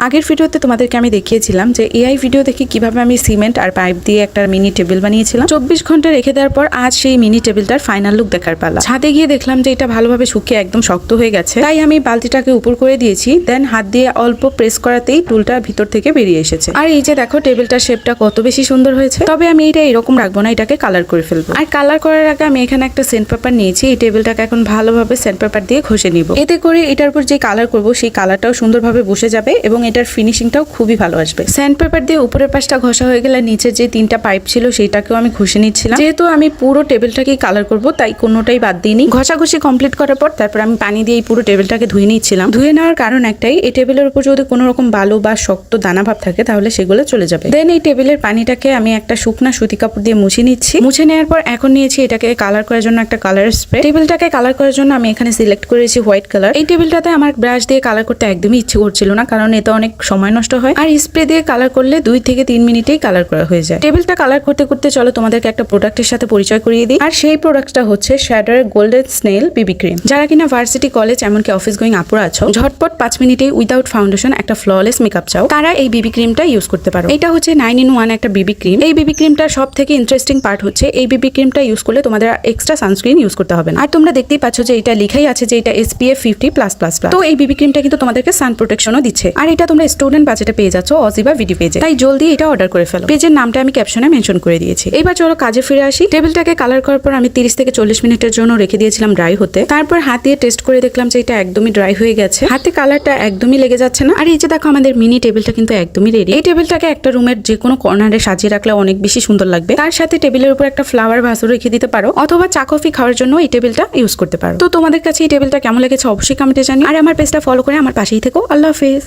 আগের ভিডিওতে তোমাদেরকে আমি দেখিয়েছিলাম যে এআই ভিডিও দেখে কিভাবে আমি সিমেন্ট আর পাইপ দিয়ে একটা মিনি টেবিল বানিয়েছিলাম। 24 ঘন্টা রেখে দেওয়ার পর আজ সেই মিনি টেবিলটার ফাইনাল লুক দেখার পালা। ছাদে গিয়ে দেখলাম যে এটা ভালোভাবে শুকিয়ে একদম শক্ত হয়ে গেছে, তাই আমি বালতিটাকে উপর করে দিয়েছি। দেন হাত দিয়ে অল্প প্রেস করাতেই টুলটা ভিতর থেকে বেরিয়ে এসেছে। আর এই যে দেখো টেবিলটার শেপটা কত বেশি সুন্দর হয়েছে। তবে আমি এটা এরকম রাখবো না, এটাকে কালার করে ফেলবো। আর কালার করার আগে আমি এখানে একটা সেন্ট পেপার নিয়েছি। এই টেবিলটাকে এখন ভালোভাবে সেন্ট পেপার দিয়ে ঘষে নিব। এতে করে এটার উপর যে কালার করব সেই কালারটাও সুন্দরভাবে বসে যাবে এবং এটার ফিনিশিংটাও খুবই ভালো আসবে। স্যান্ড পেপার দিয়ে উপরের পাশটা ঘষা হয়ে গেলে নিচের যে 3টা পাইপ ছিল সেটাকেও আমি ঘষে নিচ্ছিলাম। যেহেতু আমি পুরো টেবিলটাকেই কালার করব তাই কোনোটাই বাদ দিইনি। ঘষাঘষি কমপ্লিট করার পর তারপর আমি পানি দিয়ে এই পুরো টেবিলটাকে ধুয়ে নিচ্ছিলাম। ধুয়ে নেওয়ার কারণ একটাই, এই টেবিলের উপর যদি কোনো রকম বালু বা শক্ত দানা ভাব থাকে তাহলে সেগুলো চলে যাবে। দেন এই টেবিলের পানিটাকে আমি একটা শুকনা সুতি কাপড় দিয়ে মুছে নিচ্ছি। মুছে নেওয়ার পর এখন নিয়েছি এটাকে কালার করার জন্য একটা কালার স্প্রে। টেবিলটাকে কালার করার জন্য আমি এখানে সিলেক্ট করেছি হোয়াইট কালার। এই টেবিলটাতে আমার ব্রাশ দিয়ে কালার করতে একদমই ইচ্ছে করছিল না, কারণ এতে অনেক সময় নষ্ট হয়। আর স্প্রে দিয়ে কালার করলে 2 থেকে 3 মিনিটেই কালার করা হয়ে যায়। টেবিলটা কালার করতে করতে চলো তোমাদেরকে একটা প্রোডাক্টের সাথে পরিচয় করিয়ে দিই। আর সেই প্রোডাক্টটা হচ্ছে শ্যাডারের গোল্ডেন স্নেল বিবি ক্রিম। যারা কিনা ভার্সিটি, কলেজ এমনকি অফিস গোয়িং আপুরা আছো, ঝটপট 5 মিনিটেই উইদাউট ফাউন্ডেশন একটা ফ্ললেস মেকআপ চাও, তারা এই বিবি ক্রিমটা ইউজ করতে পারো। এটা হচ্ছে 9-in-1 একটা বিবি ক্রিম। এই বিবি ক্রিমটার সব থেকে ইন্টারেস্টিং পার্ট হচ্ছে এই বিবি ক্রিমটা ইউজ করলে তোমাদের এক্সট্রা সানস্ক্রিন ইউজ করতে হবে না। আর তোমরা দেখতেই পাচ্ছ যে এটা লেখাই আছে যে এটা SPF 50+++। তো এই বিবি ক্রিমটা কিন্তু তোমাদেরকে সান প্রোটেকশনও দিচ্ছে। আর এটা তোমরা স্টুডেন্ট বাজেটে পেয়ে যাচ্ছ অজিবা ভিডি পেজে। তাই জলদি এটা অর্ডার করে ফেলো। পেজের নামটা আমি ক্যাপশনে মেনশন করে দিয়েছি। এবার চলো কাজে ফিরে আসি। টেবিলটাকে কালার করার পর আমি 30 থেকে 40 মিনিটের জন্য রেখে দিয়েছিলাম ড্রাই হতে। তারপর হাত দিয়ে টেস্ট করে দেখলাম যে এটা একদমই ড্রাই হয়ে গেছে। হাতে কালারটা একদমই লেগে যাচ্ছে না। আর এই যে দেখো আমাদের মিনি টেবিলটা কিন্তু একদমই রেডি। এই টেবিলটাকে একটা রুমের যে কোনো কর্নারে সাজিয়ে রাখলে অনেক বেশি সুন্দর লাগবে। তার সাথে টেবিলের উপর একটা ফ্লাওয়ার ভাসও রেখে দিতে পারো, অথবা চা কফি খাওয়ার জন্য এই টেবিলটা ইউজ করতে পারো। তো তোমাদের কাছে এই টেবিলটা কেমন লেগেছে অবশ্যই কমেন্টে জানিও। আর আমার পেজটা ফলো করে আমার পাশেই থেকো। আল্লাহ হাফেজ।